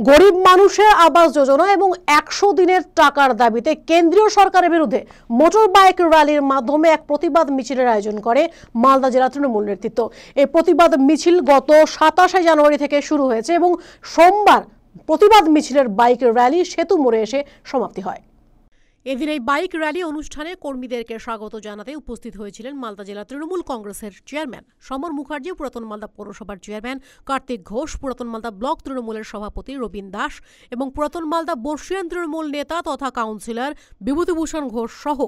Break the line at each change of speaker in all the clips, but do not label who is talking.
গরিব মানুষের আবাস যোজনা এবং ১০০ দিনের টাকার দাবিতে কেন্দ্রীয় সরকারের বিরুদ্ধে মোটর বাইক র্যালির মাধ্যমে এক প্রতিবাদ মিছিলের আয়োজন করে মালদা জেলা তৃণমূল নেতৃত্ব। এই প্রতিবাদ মিছিল গত ২৭ জানুয়ারি থেকে শুরু হয়েছে এবং সোমবার প্রতিবাদ মিছিলের বাইক র্যালি সেতু মোড়ে এসে সমাপ্তি হয়। এদিন এই বাইক র্যালি অনুষ্ঠানে কর্মীদেরকে স্বাগত জানাতে উপস্থিত হয়েছিলেন মালদা জেলা তৃণমূল কংগ্রেসের চেয়ারম্যান সমর মুখার্জি, পুরাতন মালদা পৌরসভার চেয়ারম্যান কার্তিক ঘোষ, পুরাতন মালদা ব্লক তৃণমূলের সভাপতি রবীন দাস এবং পুরাতন মালদা বর্ষিয়ান তৃণমূল নেতা তথা কাউন্সিলর বিভূতিভূষণ ঘোষ সহ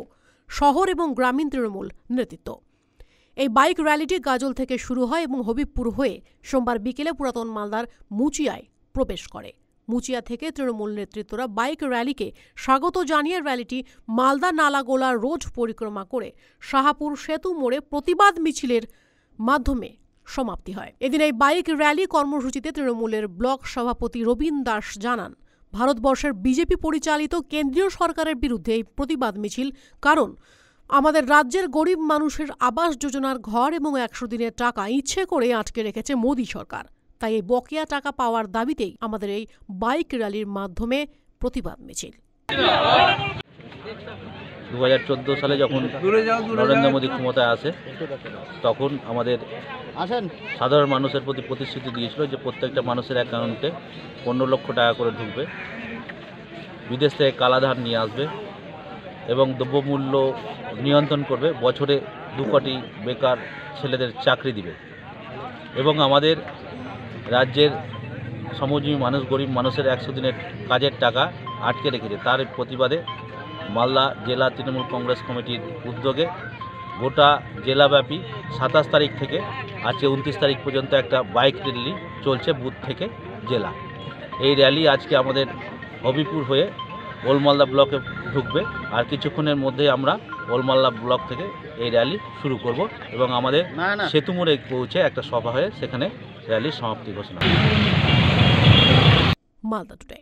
শহর এবং গ্রামীণ তৃণমূল নেতৃত্ব। এই বাইক র্যালিটি গাজল থেকে শুরু হয় এবং হবিবপুর হয়ে সোমবার বিকেলে পুরাতন মালদার মুচিয়ায় প্রবেশ করে। মুচিয়া থেকে তৃণমূল নেতৃত্বরা বাইক র্যালিকে স্বাগত জানিয়ে র্যালিটি মালদা নালাগোলা রোড পরিক্রমা করে শাহাপুর সেতু মোড়ে প্রতিবাদ মিছিলের মাধ্যমে সমাপ্তি হয়। এদিন এই বাইক র্যালি কর্মসূচিতে তৃণমূলের ব্লক সভাপতি রবীন দাস জানান, ভারতবর্ষের বিজেপি পরিচালিত কেন্দ্রীয় সরকারের বিরুদ্ধে এই প্রতিবাদ মিছিল, কারণ আমাদের রাজ্যের গরিব মানুষের আবাস যোজনার ঘর এবং ১০০ দিনের টাকা ইচ্ছে করে আটকে রেখেছে মোদী সরকার। তাই এই বকেয়া টাকা পাওয়ার দাবিতেই আমাদের এই বাইক র্যালির মাধ্যমে প্রতিবাদ মিছিল।
২০১৪ সালে যখন নরেন্দ্র মোদী ক্ষমতায় আসে তখন আমাদের সাধারণ মানুষের প্রতি প্রতিশ্রুতি দিয়েছিল যে প্রত্যেকটা মানুষের অ্যাকাউন্টে ১৫ লক্ষ টাকা করে ঢুকবে, বিদেশ থেকে কালাধার নিয়ে আসবে এবং দ্রব্যমূল্য নিয়ন্ত্রণ করবে, বছরে ২ কোটি বেকার ছেলেদের চাকরি দিবে এবং আমাদের রাজ্যের শ্রমজীবী মানুষ, গরিব মানুষের ১০০ দিনের কাজের টাকা আটকে রেখেছে। তার প্রতিবাদে মালদা জেলা তৃণমূল কংগ্রেস কমিটির উদ্যোগে গোটা জেলাব্যাপী ২৭ তারিখ থেকে আজকে ২৯ তারিখ পর্যন্ত একটা বাইক র্যালি চলছে বুথ থেকে জেলা। এই র্যালি আজকে আমাদের হবিপুর হয়ে ওলমালদা ব্লকে ঢুকবে আর কিছুক্ষণের মধ্যে আমরা ওলমালদা ব্লক থেকে এই র্যালি শুরু করব এবং আমাদের সেতু মোড়ে পৌঁছে একটা সভা হয়ে সেখানে র্যালির সমাপ্তি ঘোষণা।
মালদা টুডে।